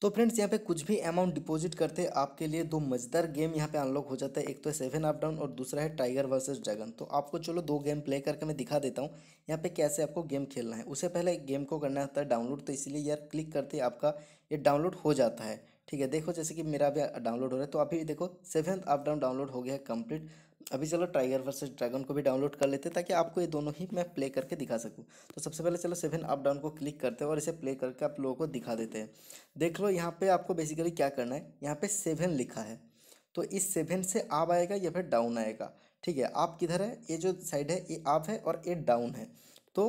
तो फ्रेंड्स यहाँ पे कुछ भी अमाउंट डिपॉजिट करते हैं आपके लिए दो मजेदार गेम यहाँ पे अनलॉक हो जाता है। एक तो है 7 अप डाउन और दूसरा है टाइगर वर्सेस ड्रैगन। तो आपको चलो दो गेम प्ले करके मैं दिखा देता हूँ यहाँ पे कैसे आपको गेम खेलना है। उससे पहले गेम को करना होता है डाउनलोड, तो इसीलिए यार क्लिक करते ही आपका ये डाउनलोड हो जाता है। ठीक है, देखो जैसे कि मेरा भी डाउनलोड हो रहा है, तो अभी देखो 7 अप डाउन डाउनलोड हो गया है कंप्लीट। अभी चलो टाइगर वर्सेस ड्रैगन को भी डाउनलोड कर लेते हैं ताकि आपको ये दोनों ही मैं प्ले करके दिखा सकूँ। तो सबसे पहले चलो 7 अप डाउन को क्लिक करते हैं और इसे प्ले करके आप लोगों को दिखा देते हैं। देख लो यहाँ पे आपको बेसिकली क्या करना है, यहाँ पे 7 लिखा है, तो इस 7 से अप आएगा या फिर डाउन आएगा। ठीक है, आप किधर है, ये जो साइड है ये अप है और ये डाउन है। तो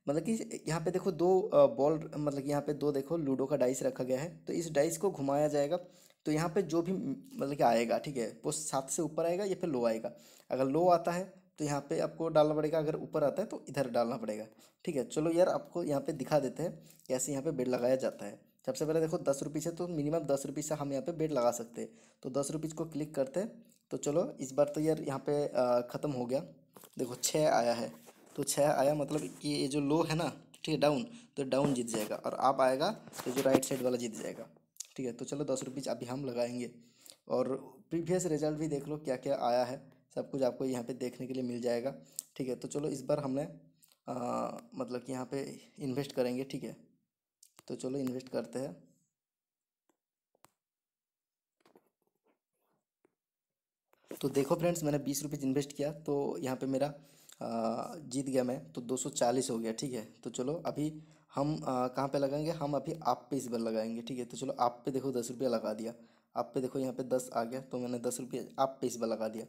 मतलब कि यहाँ पे देखो दो बॉल, मतलब कि यहाँ पे दो देखो लूडो का डाइस रखा गया है, तो इस डाइस को घुमाया जाएगा। तो यहाँ पे जो भी मतलब कि आएगा, ठीक है, वो 7 से ऊपर आएगा या फिर लो आएगा। अगर लो आता है तो यहाँ पे आपको डालना पड़ेगा, अगर ऊपर आता है तो इधर डालना पड़ेगा। ठीक है, चलो यार आपको यहाँ पे दिखा देते हैं कैसे यहाँ पे बेड लगाया जाता है। सबसे पहले देखो 10 रुपीज़ है, तो मिनिमम 10 रुपीज़ से हम यहाँ पे बेड लगा सकते हैं। तो 10 रुपीज़ को क्लिक करते हैं। तो चलो इस बार तो यार यहाँ पे ख़त्म हो गया। देखो 6 आया है, तो 6 आया मतलब ये जो लो है ना, ठीक है, डाउन, तो डाउन जीत जाएगा, और आप आएगा तो जो राइट साइड वाला जीत जाएगा। ठीक है, तो चलो 10 रुपीज़ अभी हम लगाएंगे। और प्रीवियस रिजल्ट भी देख लो क्या क्या आया है, सब कुछ आपको यहाँ पे देखने के लिए मिल जाएगा। ठीक है, तो चलो इस बार हमने मतलब कि यहाँ पे इन्वेस्ट करेंगे। ठीक है, तो चलो इन्वेस्ट करते हैं। तो देखो फ्रेंड्स, मैंने 20 रुपीज़ इन्वेस्ट किया, तो यहाँ पे मेरा जीत गया मैं, तो 240 हो गया। ठीक है, तो चलो अभी हम कहाँ पे लगाएंगे, हम अभी आप पे इस बार लगाएंगे। ठीक है, तो चलो आप पे देखो 10 रुपया लगा दिया। आप पे देखो यहाँ पे 10 आ गया, तो मैंने 10 रुपये आप पे इस बार लगा दिया।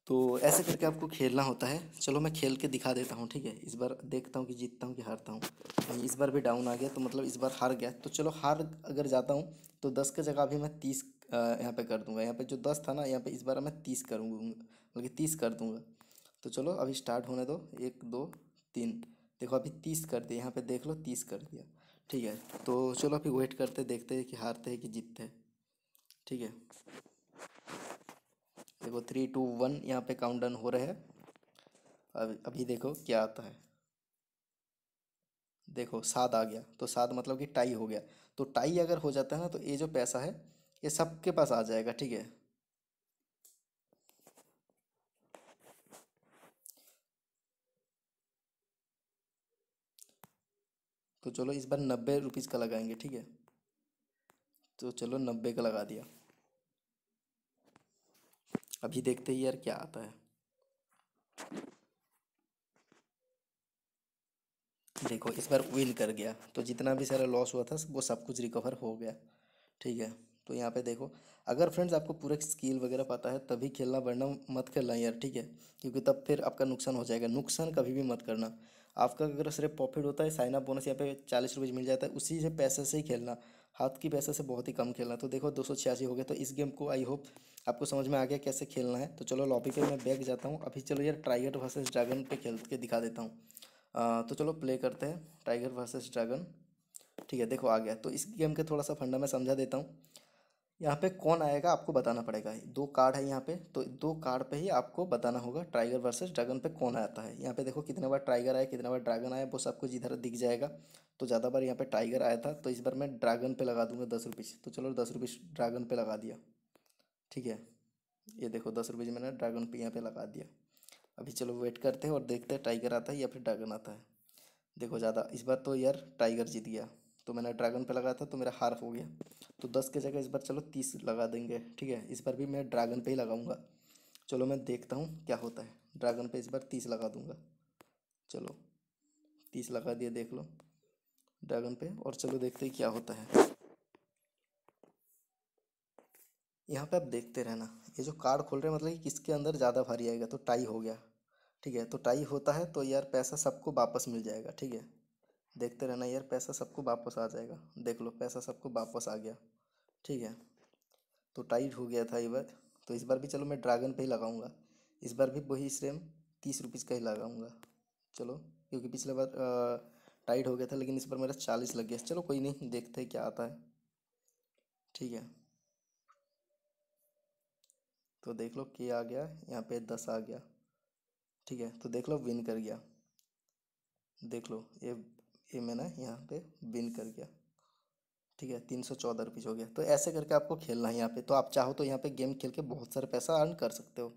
तो ऐसे करके आपको खेलना होता है। चलो मैं खेल के दिखा देता हूँ। ठीक है, इस बार देखता हूँ कि जीतता हूँ कि हारता हूँ। नहीं, इस बार भी डाउन आ गया, तो मतलब इस बार हार गया। तो चलो हार अगर जाता हूँ तो 10 की जगह अभी मैं 30 यहाँ पे कर दूंगा। यहाँ पे जो 10 था ना, यहाँ पे इस बार मैं 30 करूँगा, मतलब कि 30 कर दूंगा। तो चलो अभी स्टार्ट होने दो, 1 2 3। देखो अभी 30 कर दिया, यहाँ पे देख लो 30 कर दिया। ठीक है, तो चलो अभी वेट करते देखते हैं कि हारते हैं कि जीतते हैं। ठीक है, देखो 3 2 1 यहाँ पे काउंट डाउन हो रहे हैं। अभी देखो क्या आता है। देखो 7 आ गया, तो 7 मतलब कि टाई हो गया। तो टाई अगर हो जाता है ना, तो ये जो पैसा है ये सबके पास आ जाएगा। ठीक है, तो चलो इस बार 90 रुपीज़ का लगाएंगे। ठीक है, तो चलो 90 का लगा दिया। अभी देखते ही यार क्या आता है। देखो इस बार विन कर गया, तो जितना भी सारा लॉस हुआ था वो सब कुछ रिकवर हो गया। ठीक है, तो यहाँ पे देखो, अगर फ्रेंड्स आपको पूरा स्किल वगैरह पता है तभी खेलना, वरना मत खेलना यार। ठीक है, क्योंकि तब फिर आपका नुकसान हो जाएगा। नुकसान कभी भी मत करना। आपका अगर सिर्फ प्रॉफिट होता है, साइन अप बोनस यहाँ पे 40 रुपये मिल जाता है, उसी से पैसे से ही खेलना। हाथ की पैसे से बहुत ही कम खेलना। तो देखो 286 हो गया। तो इस गेम को आई होप आपको समझ में आ गया कैसे खेलना है। तो चलो लॉबी पे मैं बैग जाता हूँ। अभी चलो यार टाइगर वर्सेस ड्रैगन पे खेल के दिखा देता हूँ। तो चलो प्ले करते हैं टाइगर वर्सेस ड्रैगन। ठीक है, देखो आ गया। तो इस गेम के थोड़ा सा फंडा मैं समझा देता हूँ। यहाँ पे कौन आएगा आपको बताना पड़ेगा। दो कार्ड है यहाँ पे, तो दो कार्ड पे ही आपको बताना होगा टाइगर वर्सेस ड्रैगन पे कौन आता है। यहाँ पे देखो कितने बार टाइगर आया, कितने बार ड्रैगन आया, वो सब कुछ इधर दिख जाएगा। तो ज़्यादा बार यहाँ पे टाइगर आया था, तो इस बार मैं ड्रैगन पे लगा दूंगा 10 रुपीज़। तो चलो 10 रुपीज़ ड्रैगन पे लगा दिया। ठीक है, ये देखो 10 रुपीज़ मैंने ड्रैगन पे यहाँ पे लगा दिया। अभी चलो वेट करते हैं और देखते हैं टाइगर आता है या फिर ड्रैगन आता है। देखो ज़्यादा इस बार तो यार टाइगर जीत गया, तो मैंने ड्रैगन पे लगाया था तो मेरा हार हो गया। तो 10 की जगह इस बार चलो 30 लगा देंगे। ठीक है, इस बार भी मैं ड्रैगन पे ही लगाऊंगा। चलो मैं देखता हूँ क्या होता है। ड्रैगन पे इस बार 30 लगा दूंगा। चलो 30 लगा दिया, देख लो ड्रैगन पे, और चलो देखते हैं क्या होता है। यहाँ पे आप देखते रहना, ये जो कार्ड खोल रहे हैं मतलब कि किसके अंदर ज़्यादा भारी आएगा, तो टाई हो गया। ठीक है, तो टाई होता है तो यार पैसा सबको वापस मिल जाएगा। ठीक है, देखते रहना यार, पैसा सबको वापस आ जाएगा। देख लो पैसा सबको वापस आ गया। ठीक है, तो टाइट हो गया था ये बार। तो इस बार भी चलो मैं ड्रैगन पे ही लगाऊंगा। इस बार भी वही सेम 30 रुपीज़ का ही लगाऊंगा। चलो, क्योंकि पिछले बार टाइट हो गया था, लेकिन इस बार मेरा 40 लग गया। चलो कोई नहीं, देखते हैं क्या आता है। ठीक है, तो देख लो क्या आ गया, यहाँ पे 10 आ गया। ठीक है, तो देख लो विन कर गया। देख लो ये मैंने यहाँ पे विन कर गया। ठीक है, 314 रुपीज़ हो गया। तो ऐसे करके आपको खेलना है यहाँ पे। तो आप चाहो तो यहाँ पे गेम खेल के बहुत सारे पैसा अर्न कर सकते हो।